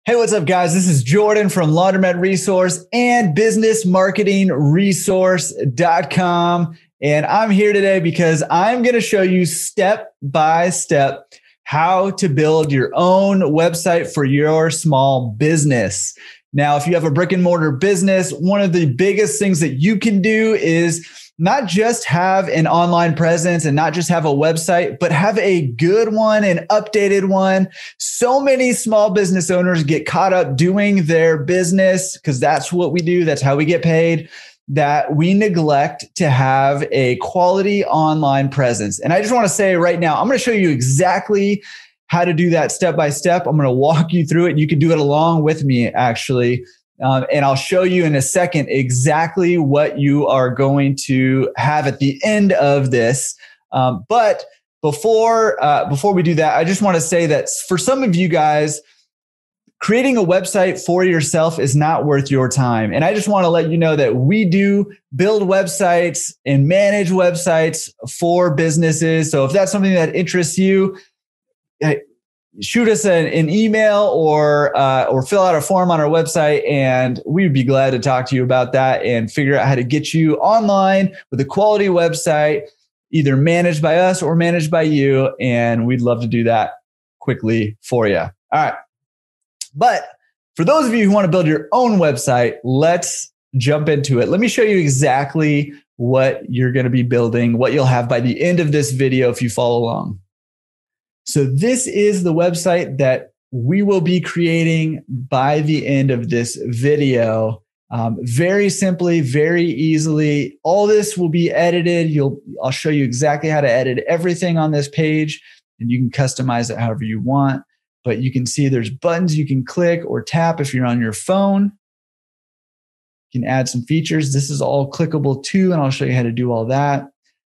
Hey, what's up, guys? This is Jordan from Laundromat Resource and businessmarketingresource.com. And I'm here today because I'm going to show you step by step how to build your own website for your small business. Now, if you have a brick and mortar business, one of the biggest things that you can do is not just have an online presence and not just have a website, but have a good one, an updated one. So many small business owners get caught up doing their business because that's what we do. That's how we get paid, that we neglect to have a quality online presence. And I just want to say right now, I'm going to show you exactly how to do that step by step. I'm going to walk you through it. You can do it along with me, actually. And I'll show you in a second exactly what you are going to have at the end of this. But before we do that, I just want to say that for some of you guys, creating a website for yourself is not worth your time. And I just want to let you know that we do build websites and manage websites for businesses. So if that's something that interests you, shoot us an email or fill out a form on our website, and we'd be glad to talk to you about that and figure out how to get you online with a quality website, either managed by us or managed by you. And we'd love to do that quickly for you. All right. But for those of you who want to build your own website, let's jump into it. Let me show you exactly what you're going to be building, what you'll have by the end of this video if you follow along. So this is the website that we will be creating by the end of this video. Very simply, very easily. All this will be edited. I'll show you exactly how to edit everything on this page, and you can customize it however you want. But you can see there's buttons you can click or tap if you're on your phone. You can add some features. This is all clickable too, and I'll show you how to do all that.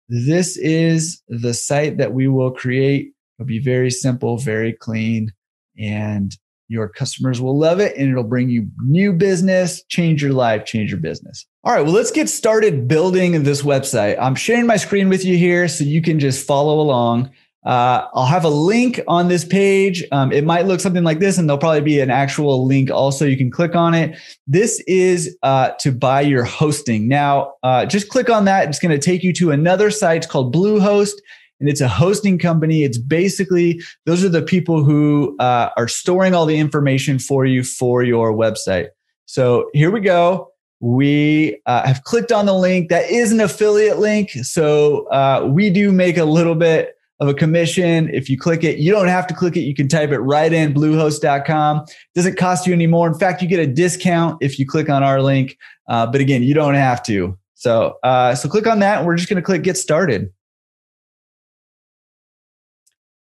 This is the site that we will create. It'll be very simple, very clean, and your customers will love it, and it'll bring you new business, change your life, change your business. All right, well, let's get started building this website. I'm sharing my screen with you here so you can just follow along. I'll have a link on this page. It might look something like this, and there'll probably be an actual link also. You can click on it. This is to buy your hosting. Now, just click on that. It's going to take you to another site. It's called Bluehost. And it's a hosting company. It's basically, those are the people who are storing all the information for you for your website. So here we go. We have clicked on the link. That is an affiliate link. So we do make a little bit of a commission. If you click it, you don't have to click it. You can type it right in, bluehost.com. Doesn't cost you any more. In fact, you get a discount if you click on our link. But again, you don't have to. So click on that. And we're just going to click Get Started.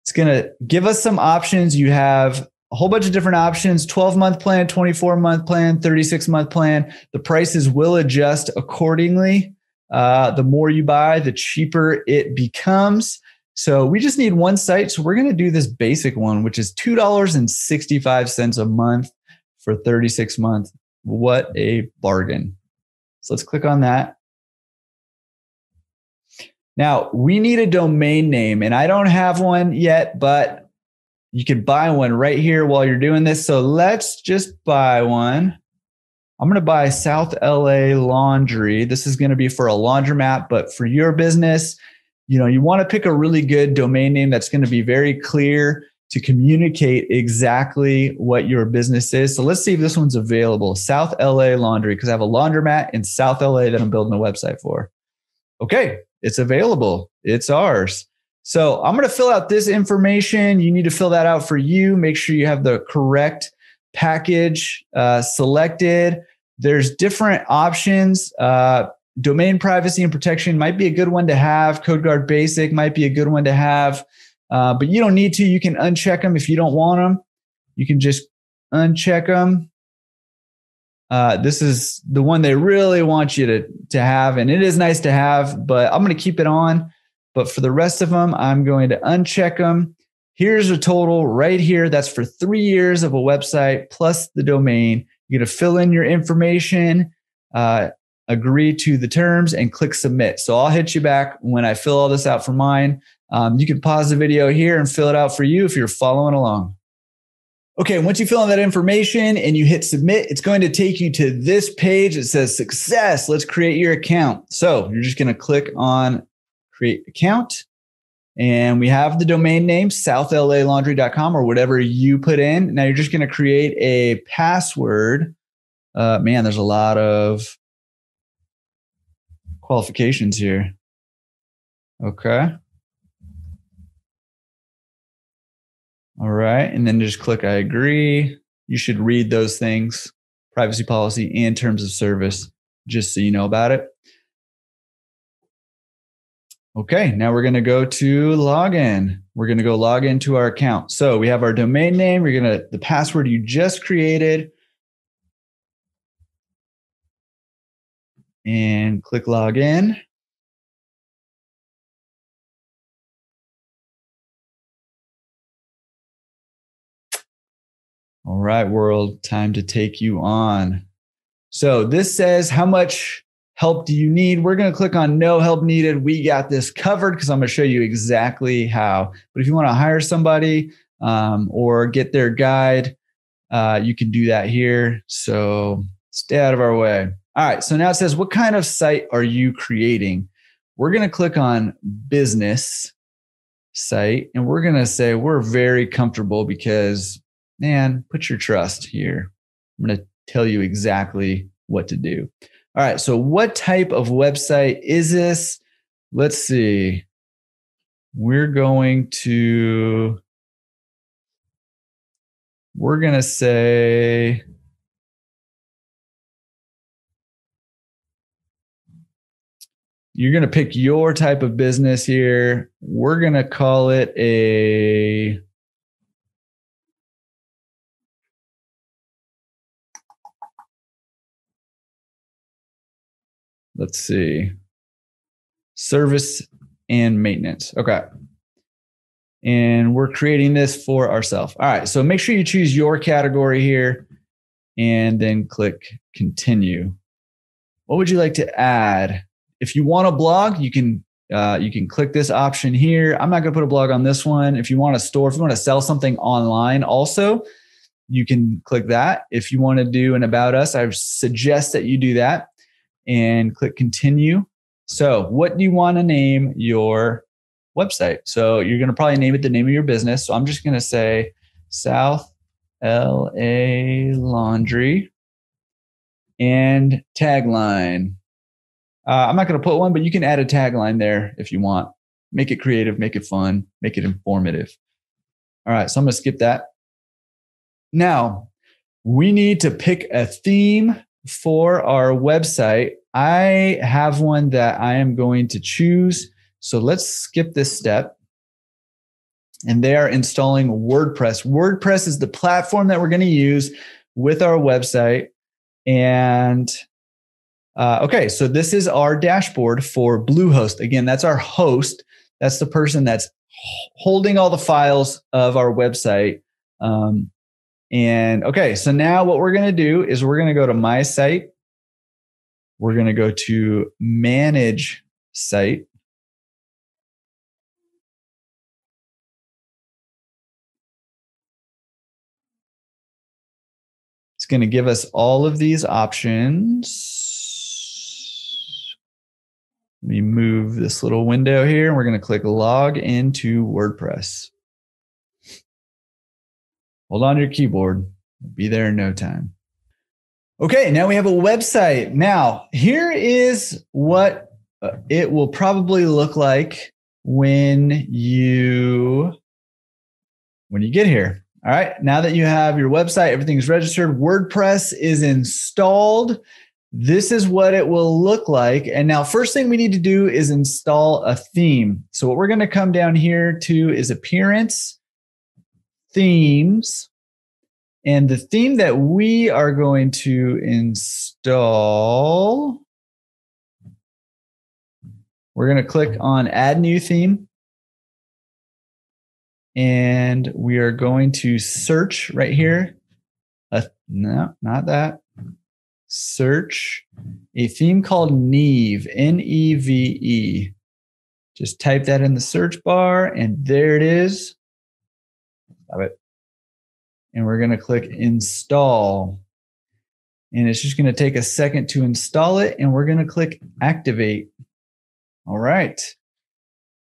It's going to give us some options. You have a whole bunch of different options: 12-month plan, 24-month plan, 36-month plan. The prices will adjust accordingly. The more you buy, the cheaper it becomes. So we just need one site. So we're going to do this basic one, which is $2.65 a month for 36 months. What a bargain. So let's click on that. Now, we need a domain name, and I don't have one yet, but you can buy one right here while you're doing this. So let's just buy one. I'm going to buy South LA Laundry. This is going to be for a laundromat, but for your business, you want to pick a really good domain name that's going to be very clear to communicate exactly what your business is. So let's see if this one's available. South LA Laundry, because I have a laundromat in South LA that I'm building a website for. Okay. It's available. It's ours. So I'm going to fill out this information. You need to fill that out for you. Make sure you have the correct package selected. There's different options. Domain privacy and protection might be a good one to have. CodeGuard Basic might be a good one to have. But you don't need to. You can uncheck them if you don't want them. You can just uncheck them. This is the one they really want you to have, and it is nice to have, but I'm going to keep it on. But for the rest of them, I'm going to uncheck them. Here's a total right here. That's for 3 years of a website plus the domain. You're going to fill in your information, agree to the terms, and click submit. So I'll hit you back when I fill all this out for mine. You can pause the video here and fill it out for you if you're following along. Okay, once you fill in that information and you hit submit, it's going to take you to this page that says success. Let's create your account. So you're just going to click on create account. And we have the domain name, southlalaundry.com, or whatever you put in. Now you're just going to create a password. Man, there's a lot of qualifications here. Okay. All right. And then just click I agree. You should read those things, privacy policy and terms of service, just so you know about it. Okay. Now we're going to go to login. We're going to go log into our account. So we have our domain name. We're going to, the password you just created, and click login. All right, world, time to take you on. So this says, how much help do you need? We're going to click on no help needed. We got this covered because I'm going to show you exactly how. But if you want to hire somebody or get their guide, you can do that here. So stay out of our way. All right, so now it says, what kind of site are you creating? We're going to click on business site, and we're going to say we're very comfortable because, man, put your trust here. I'm going to tell you exactly what to do. All right, so what type of website is this? Let's see. We're going to say, you're going to pick your type of business here. We're going to call it a, let's see, service and maintenance. Okay. And we're creating this for ourselves. All right. So make sure you choose your category here and then click continue. What would you like to add? If you want a blog, you can click this option here. I'm not going to put a blog on this one. If you want a store, if you want to sell something online also, you can click that. If you want to do an about us, I suggest that you do that and click continue. So what do you want to name your website? So you're going to probably name it the name of your business. So I'm just going to say South LA Laundry and tagline. I'm not going to put one, but you can add a tagline there if you want. Make it creative, make it fun, make it informative. All right, so I'm going to skip that. Now, we need to pick a theme for our website. I have one that I am going to choose. So let's skip this step. And they are installing WordPress. WordPress is the platform that we're going to use with our website. And okay, so this is our dashboard for Bluehost. Again, that's our host. That's the person that's holding all the files of our website. And okay, so now what we're going to do is we're going to go to My Site. We're going to go to Manage Site. It's going to give us all of these options. Let me move this little window here, and we're going to click Log into WordPress. Hold on to your keyboard. We'll be there in no time. Okay, now we have a website. Now, here is what it will probably look like when you get here. All right, now that you have your website, everything's registered, WordPress is installed. This is what it will look like. And now first thing we need to do is install a theme. So what we're going to come down here to is Appearance, Themes. And the theme that we are going to install, we're going to click on Add New Theme. And we are going to search right here. No, not that. Search a theme called Neve, Neve. Just type that in the search bar, and there it is. Stop it. and we're going to click install. And it's just going to take a second to install it, and we're going to click activate. All right.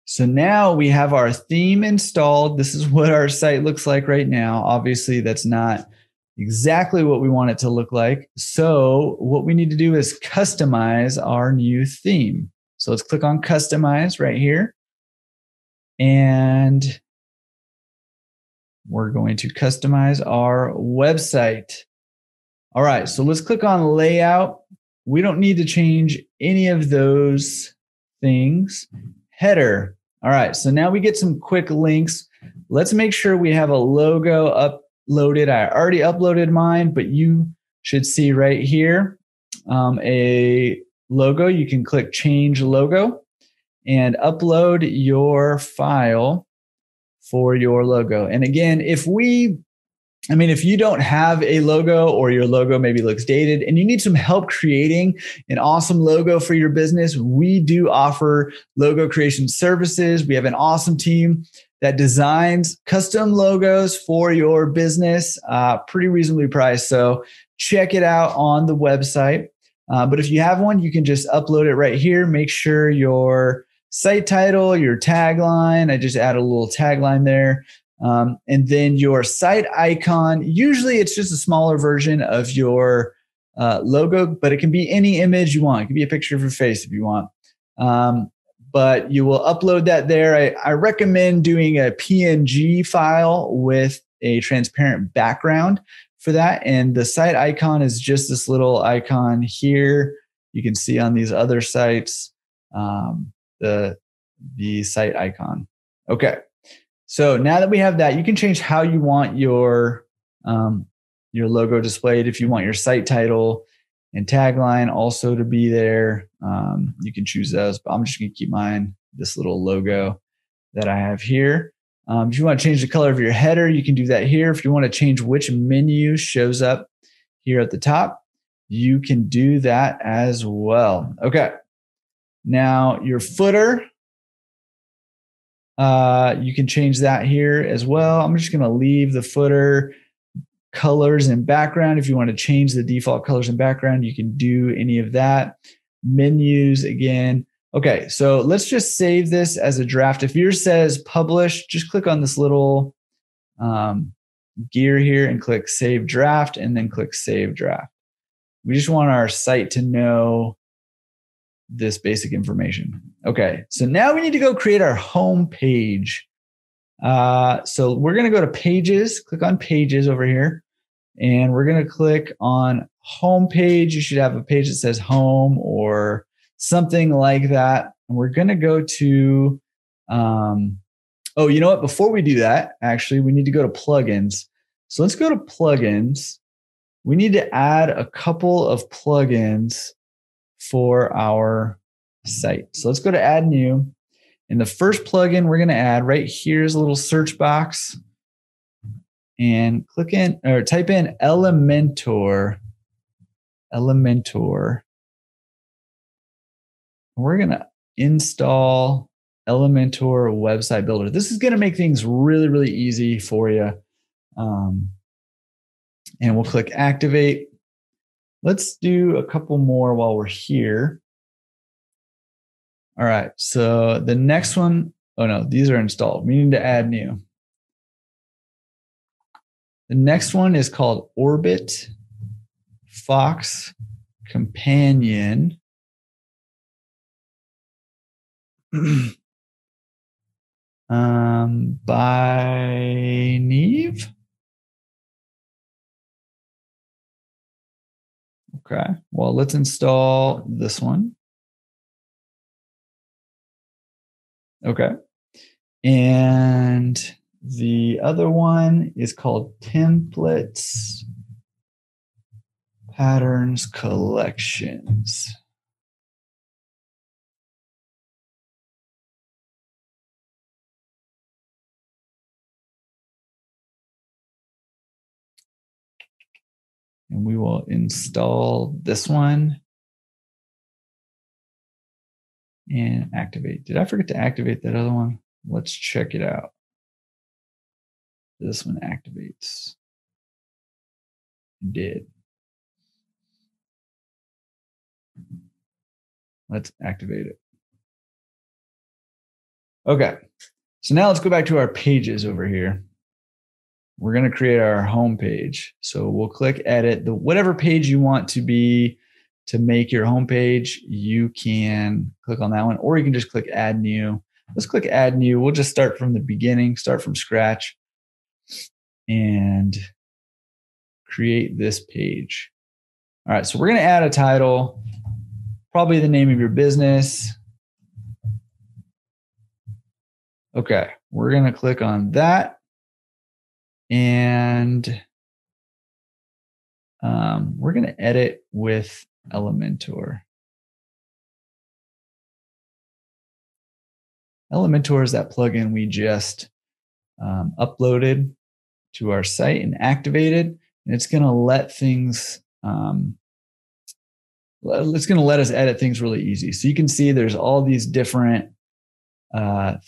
So now we have our theme installed. This is what our site looks like right now. Obviously, that's not exactly what we want it to look like. So what we need to do is customize our new theme. So let's click on customize right here. And we're going to customize our website. All right, so let's click on layout. We don't need to change any of those things. Header. All right, so now we get some quick links. Let's make sure we have a logo uploaded. I already uploaded mine, but you should see right here a logo. You can click change logo and upload your file for your logo. And again, if you don't have a logo, or your logo maybe looks dated and you need some help creating an awesome logo for your business, we do offer logo creation services. We have an awesome team that designs custom logos for your business, pretty reasonably priced. So check it out on the website. But if you have one, you can just upload it right here. Make sure your site title, your tagline, I just add a little tagline there. And then your site icon, usually it's just a smaller version of your logo, but it can be any image you want. It can be a picture of your face if you want. But you will upload that there. I recommend doing a PNG file with a transparent background for that. And the site icon is just this little icon here. You can see on these other sites, the site icon. Okay. So now that we have that, you can change how you want your logo displayed. If you want your site title and tagline also to be there, you can choose those. But I'm just going to keep mine, this little logo that I have here. If you want to change the color of your header, you can do that here. If you want to change which menu shows up here at the top, you can do that as well. Okay. Now your footer. You can change that here as well. I'm just going to leave the footer colors and background. If you want to change the default colors and background, you can do any of that. Menus again. Okay, so let's just save this as a draft. If yours says publish, just click on this little gear here and click save draft, and then click save draft. We just want our site to know this basic information. Okay, so now we need to go create our home page. So we're going to go to pages, click on pages over here, and we're going to click on home page. You should have a page that says home or something like that. And we're going to go to, oh, you know what? Before we do that, actually, we need to go to plugins. So let's go to plugins. We need to add a couple of plugins for our site. So let's go to add new. And the first plugin we're going to add right here is a little search box, and click in or type in Elementor. We're going to install Elementor Website Builder. This is going to make things really, really easy for you. And we'll click activate. Let's do a couple more while we're here. All right, so the next one, oh no, these are installed. We need to add new. The next one is called Orbit Fox Companion. By Neve. Okay, well, let's install this one. Okay, and the other one is called Templates Patterns Collections. And we will install this one and activate. Did I forget to activate that other one? Let's check it out. This one activates. It did. Let's activate it. Okay. So now let's go back to our pages over here. We're going to create our home page. So we'll click edit. Whatever page you want to be to make your home page, you can click on that one, or you can just click add new. Let's click add new. We'll just start from the beginning, start from scratch, and create this page. All right, so we're going to add a title, probably the name of your business. Okay, we're going to click on that. And we're going to edit with Elementor. Elementor is that plugin we just uploaded to our site and activated. And it's going to let things, it's going to let us edit things really easy. So you can see there's all these different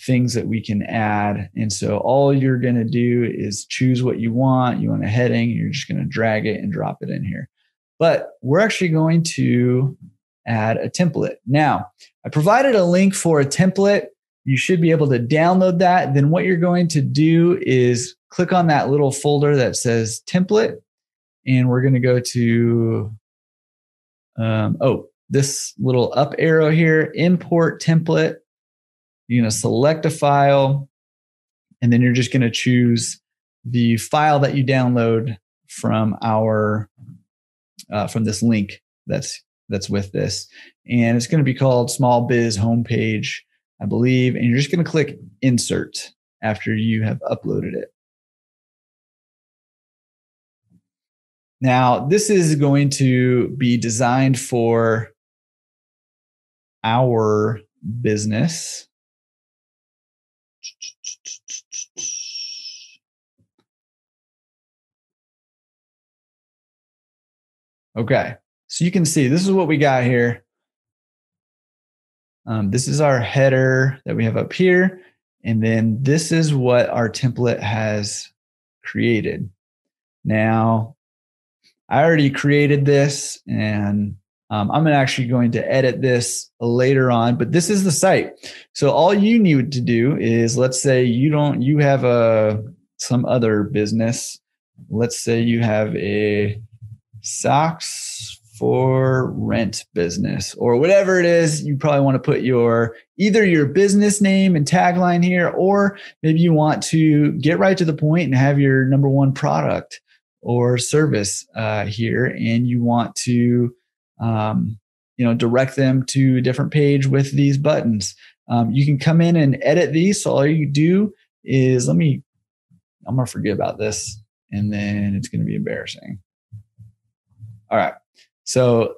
things that we can add. And so all you're going to do is choose what you want. You want a heading, you're just going to drag it and drop it in here. But we're actually going to add a template. Now, I provided a link for a template. You should be able to download that. Then what you're going to do is click on that little folder that says template. And we're going to go to, this little up arrow here, import template. You're going to select a file, and then you're just going to choose the file that you download from our from this link that's with this, and it's going to be called Small Biz Homepage, I believe. And you're just going to click Insert after you have uploaded it. Now, this is going to be designed for our business. Okay, so you can see this is what we got here. This is our header that we have up here. And then this is what our template has created. Now, I already created this, and I'm actually going to edit this later on, but this is the site. So all you need to do is, let's say you have some other business. Let's say you have a socks for rent business or whatever it is. You probably want to put either your business name and tagline here, or maybe you want to get right to the point and have your number one product or service here, and you want to direct them to a different page with these buttons. You can come in and edit these. So all you do is, I'm going to forget about this, and then it's going to be embarrassing. All right. So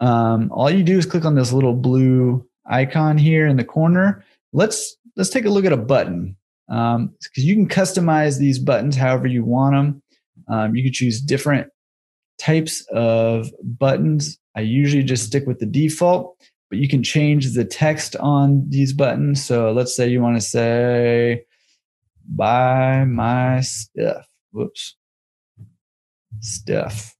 all you do is click on this little blue icon here in the corner. Let's take a look at a button, because you can customize these buttons however you want them. You can choose different types of buttons. I usually just stick with the default, but you can change the text on these buttons. So let's say you want to say, buy my stuff. Stuff.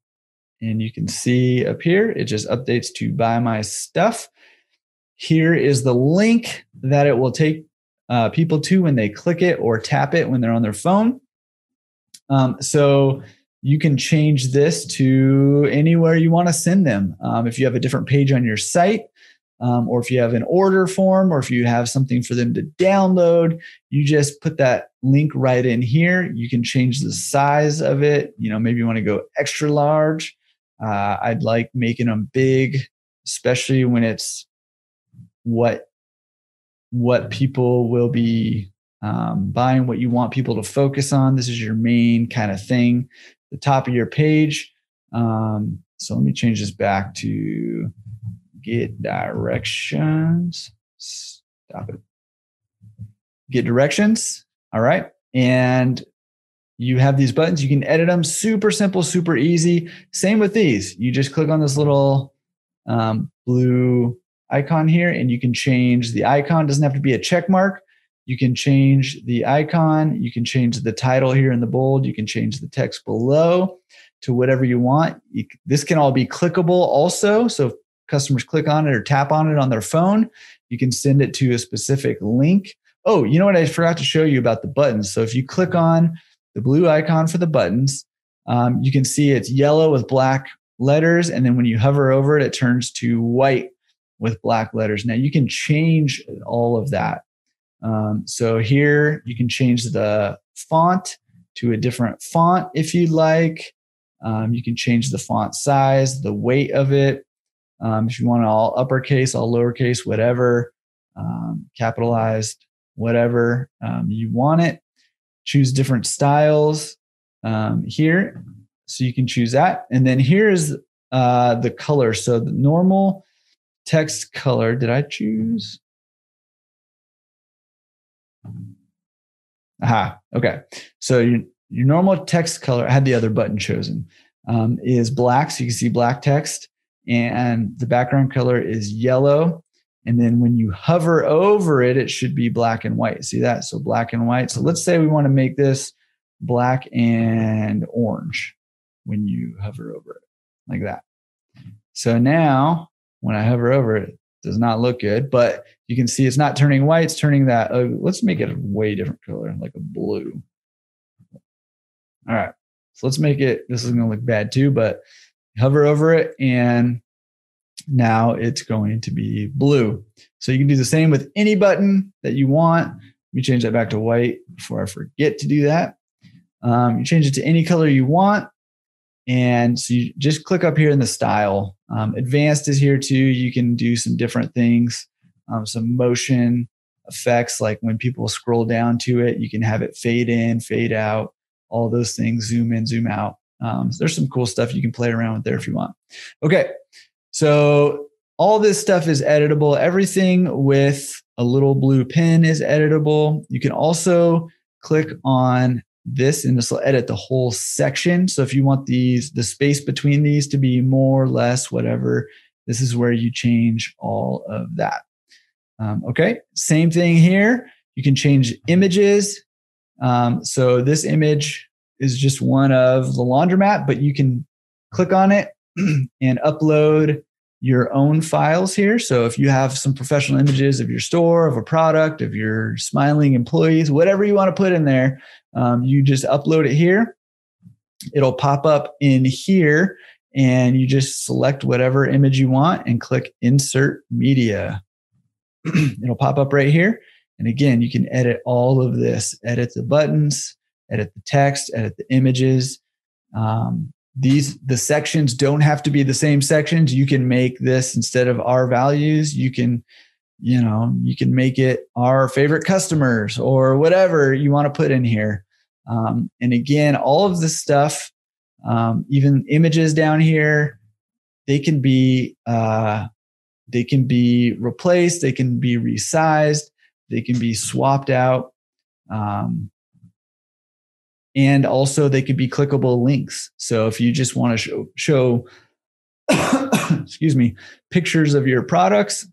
And you can see up here, it just updates to buy my stuff. Here is the link that it will take people to when they click it or tap it when they're on their phone. So you can change this to anywhere you want to send them. If you have a different page on your site, or if you have an order form, or if you have something for them to download, you just put that link right in here. You can change the size of it. Maybe you want to go extra large. I'd like making them big, especially when it's what people will be buying, what you want people to focus on. This is your main kind of thing, the top of your page. So let me change this back to get directions. Stop it. Get directions. All right. And you have these buttons. You can edit them. Super simple, super easy. Same with these. You just click on this little blue icon here, and you can change the icon. It doesn't have to be a check mark. You can change the icon. You can change the title here in the bold. You can change the text below. to whatever you want. This can all be clickable also. So if customers click on it or tap on it on their phone, you can send it to a specific link. Oh, you know what I forgot to show you about the buttons. So if you click on the blue icon for the buttons, you can see it's yellow with black letters. And then when you hover over it, it turns to white with black letters. Now you can change all of that. So here you can change the font to a different font if you'd like. You can change the font size, the weight of it. If you want it all uppercase, all lowercase, whatever, capitalized, whatever you want it. Choose different styles here. So you can choose that. And then here's the color. So the normal text color, did I choose? Aha, okay. So your normal text color, I had the other button chosen, is black. So you can see black text. And the background color is yellow. And then when you hover over it, it should be black and white. See that? So black and white. So let's say we want to make this black and orange when you hover over it, like that. So now when I hover over it, it does not look good, but you can see it's not turning white, it's turning that. Let's make it a way different color, like a blue. All right. So let's make it, this is going to look bad too, but hover over it and now it's going to be blue. So you can do the same with any button that you want. Let me change that back to white before I forget to do that. You change it to any color you want. And so you just click up here in the style. Advanced is here too. You can do some different things, some motion effects, like when people scroll down to it, you can have it fade in, fade out, all those things, zoom in, zoom out. So there's some cool stuff you can play around with there if you want. Okay, so all this stuff is editable. Everything with a little blue pen is editable. You can also click on this and this will edit the whole section. So if you want the space between these to be more, less, whatever, this is where you change all of that. Okay, same thing here. You can change images. So this image is just one of the laundromat, but you can click on it and upload your own files here. So if you have some professional images of your store, of a product, of your smiling employees, whatever you want to put in there, you just upload it here. It'll pop up in here and you just select whatever image you want and click Insert Media. It'll pop up right here. And again, you can edit all of this, edit the buttons, edit the text, edit the images. The sections don't have to be the same sections. You can make this, instead of our values, you can make it our favorite customers or whatever you want to put in here. And again, all of this stuff, even images down here, they can be replaced, they can be resized, they can be swapped out. And also they could be clickable links. So if you just want to show excuse me, pictures of your products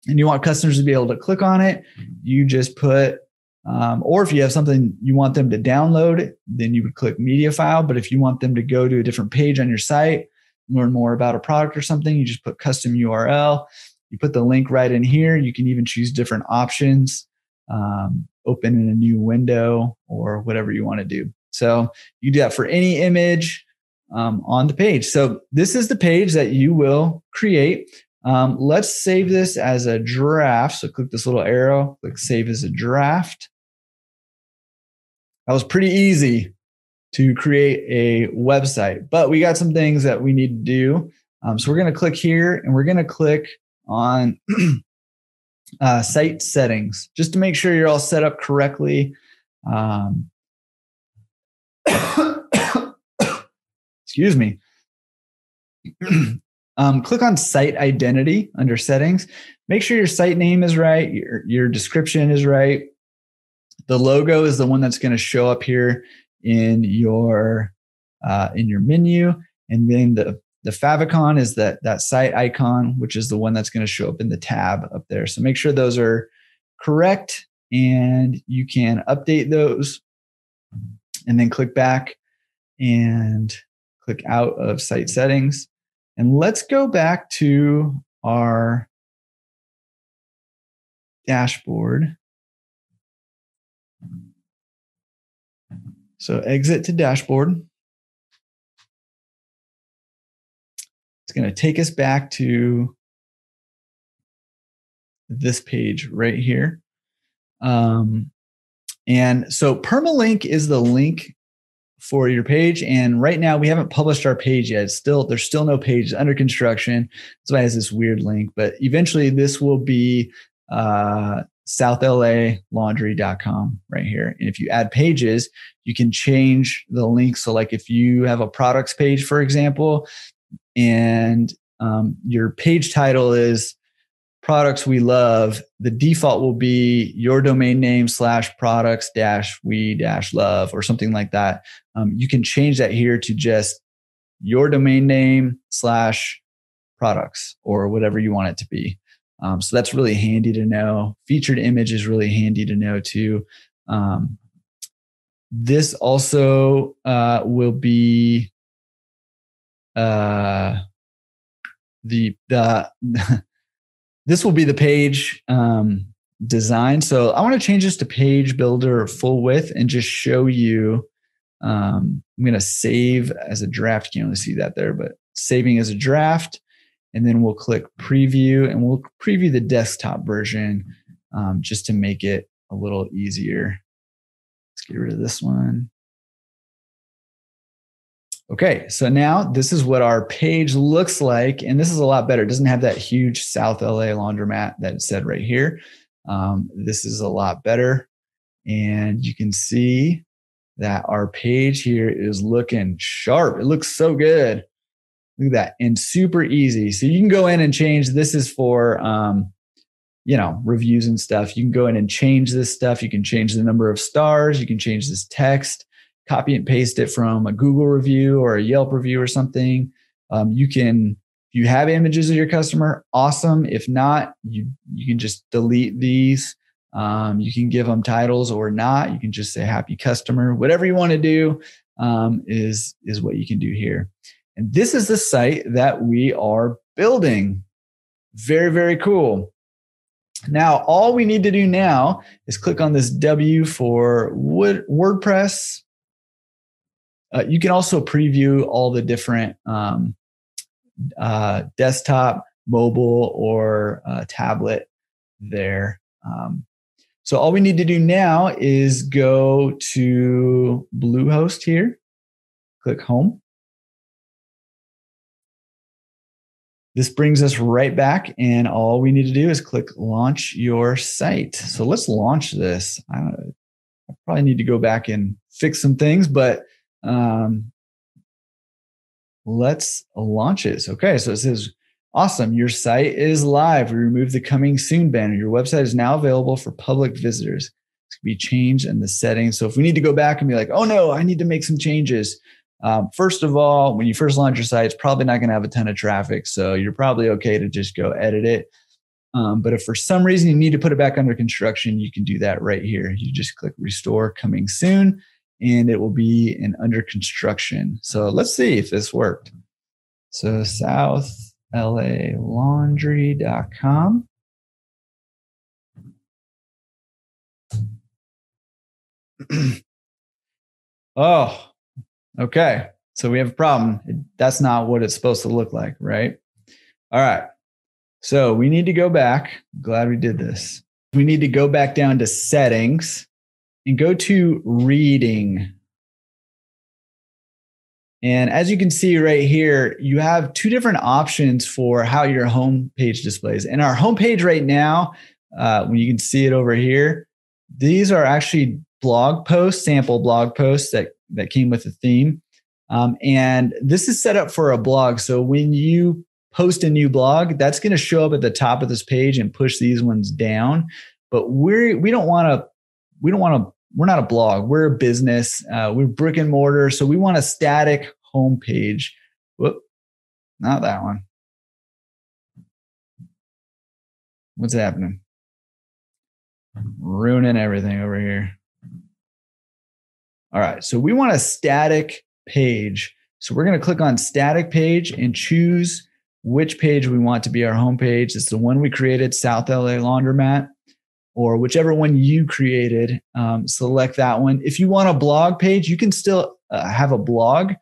and you want customers to be able to click on it, you just put, or if you have something you want them to download, then you would click media file. But if you want them to go to a different page on your site, learn more about a product or something, you just put custom URL. You put the link right in here. You can even choose different options, open in a new window or whatever you want to do. So you do that for any image on the page. So this is the page that you will create. Let's save this as a draft. So click this little arrow, click Save as a Draft. That was pretty easy to create a website, but we got some things that we need to do. So we're going to click here and we're going to click on site settings just to make sure you're all set up correctly. Excuse me. Click on site identity under settings. Make sure your site name is right. Your description is right. The logo is the one that's going to show up here in your menu. And then the favicon is that site icon, which is the one that's going to show up in the tab up there. So make sure those are correct and you can update those and then click back and click out of site settings. And let's go back to our dashboard. So exit to dashboard. It's going to take us back to this page right here. And so permalink is the link for your page. And right now we haven't published our page yet. There's still no page. It's under construction. That's why it has this weird link. But eventually this will be southlaundry.com right here. And if you add pages, you can change the link. So like if you have a products page, for example, and your page title is products we love, the default will be your domain name / products - we - love or something like that. You can change that here to just your domain name / products or whatever you want it to be. So that's really handy to know. Featured image is really handy to know too. This also will be this will be the page design. So I want to change this to page builder full width and just show you. I'm going to save as a draft. You can't really see that there, but saving as a draft. And then we'll click preview and we'll preview the desktop version just to make it a little easier. Let's get rid of this one. Okay, so now this is what our page looks like, and this is a lot better. It doesn't have that huge South LA laundromat that it said right here. This is a lot better, and you can see that our page here is looking sharp. It looks so good. Look at that, and super easy. So you can go in and change. This is for reviews and stuff. You can go in and change this stuff. You can change the number of stars. You can change this text. Copy and paste it from a Google review or a Yelp review or something. You can, if you have images of your customer, awesome. If not, you can just delete these. You can give them titles or not. You can just say happy customer. Whatever you want to do is what you can do here. And this is the site that we are building. Very, very cool. Now, all we need to do now is click on this W for WordPress. You can also preview all the different desktop, mobile, or tablet there. So all we need to do now is go to Bluehost here, click Home. This brings us right back, and all we need to do is click Launch Your Site. So let's launch this. I probably need to go back and fix some things, but let's launch it. Okay, so it says, awesome, your site is live. We removed the coming soon banner. Your website is now available for public visitors. This can be changed in the settings. So if we need to go back and be like, oh no, I need to make some changes. First of all, when you first launch your site, it's probably not going to have a ton of traffic. So you're probably okay to just go edit it. But if for some reason you need to put it back under construction, you can do that right here. You just click Restore Coming Soon, and it will be in under construction. So let's see if this worked. So southlaundry.com. Oh, okay. So we have a problem. That's not what it's supposed to look like, right? All right. So we need to go back. Glad we did this. We need to go back down to settings and go to reading. And as you can see right here, you have two different options for how your home page displays. And our home page right now, when you can see it over here, these are actually blog posts, sample blog posts that came with the theme. And this is set up for a blog. So when you post a new blog, that's going to show up at the top of this page and push these ones down. But we're not a blog. We're a business. We're brick and mortar. So we want a static home page. Whoop, not that one. What's happening? Ruining everything over here. All right. So we want a static page. So we're going to click on static page and choose which page we want to be our home page. It's the one we created, South LA Laundromat, or whichever one you created. Select that one. If you want a blog page, you can still have a blog.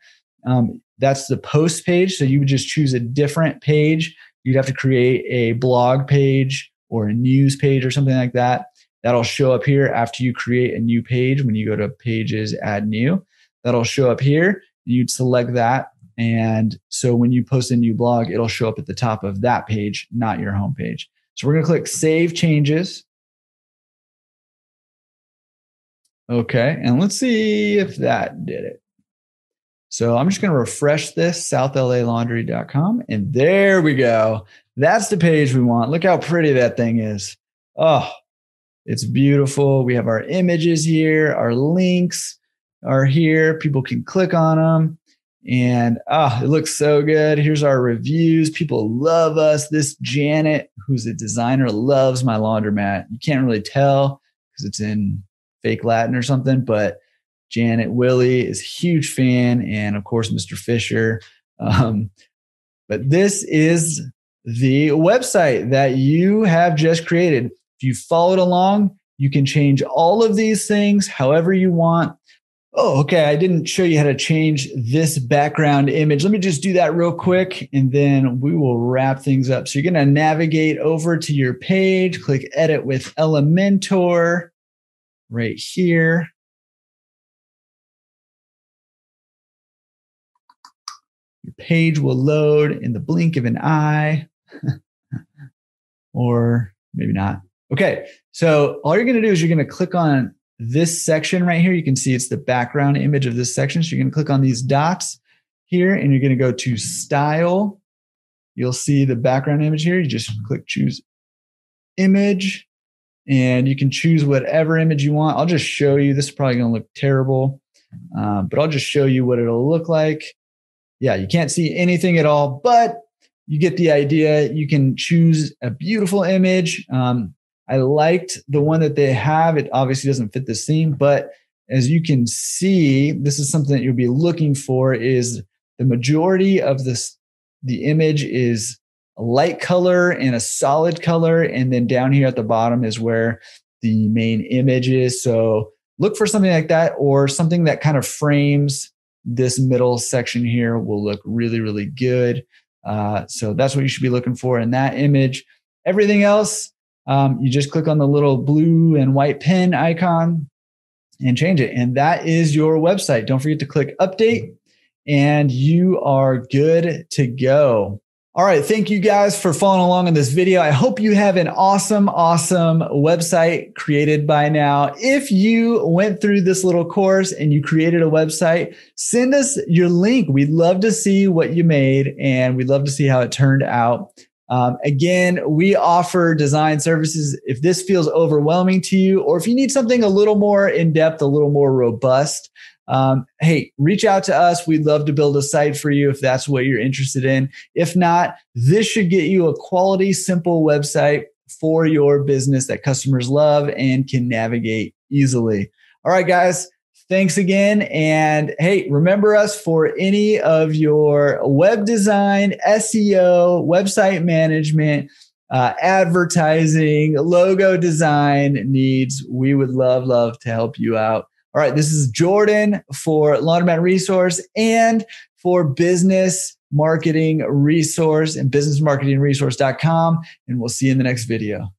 That's the post page. So you would just choose a different page. You'd have to create a blog page or a news page or something like that. That'll show up here after you create a new page. When you go to pages, add new, that'll show up here. You'd select that. And so when you post a new blog, it'll show up at the top of that page, not your home page. So we're going to click Save Changes. Okay, and let's see if that did it. So I'm just going to refresh this, southlaundry.com, and there we go. That's the page we want. Look how pretty that thing is. Oh, it's beautiful. We have our images here. Our links are here. People can click on them. And it looks so good. Here's our reviews. People love us. This Janet, who's a designer, loves my laundromat. You can't really tell because it's in fake Latin or something, but Janet Willie is a huge fan. And of course, Mr. Fisher. But this is the website that you have just created. If you followed along, you can change all of these things however you want. Oh, okay. I didn't show you how to change this background image. Let me just do that real quick, and then we will wrap things up. So you're going to navigate over to your page, click Edit with Elementor right here. Your page will load in the blink of an eye, or maybe not. Okay. So all you're going to do is you're going to click on this section right here. You can see it's the background image of this section. So you're going to click on these dots here, and you're going to go to Style. You'll see the background image here. You just click Choose Image, and you can choose whatever image you want. I'll just show you. This is probably going to look terrible, but I'll just show you what it'll look like. Yeah, you can't see anything at all, but you get the idea. You can choose a beautiful image. I liked the one that they have. It obviously doesn't fit the theme, but as you can see, this is something that you'll be looking for. Is the majority of the image is a light color and a solid color. And then down here at the bottom is where the main image is. So look for something like that, or something that kind of frames this middle section here will look really, really good. So that's what you should be looking for in that image. Everything else, you just click on the little blue and white pen icon and change it. And that is your website. Don't forget to click update, and you are good to go. All right. Thank you guys for following along in this video. I hope you have an awesome, awesome website created by now. If you went through this little course and you created a website, send us your link. We'd love to see what you made, and we'd love to see how it turned out. Again, we offer design services. If this feels overwhelming to you, or if you need something a little more in-depth, a little more robust, hey, reach out to us. We'd love to build a site for you if that's what you're interested in. If not, this should get you a quality, simple website for your business that customers love and can navigate easily. All right, guys. Thanks again. And hey, remember us for any of your web design, SEO, website management, advertising, logo design needs. We would love to help you out. All right, this is Jordan for Laundromat Resource and for Business Marketing Resource and businessmarketingresource.com. And we'll see you in the next video.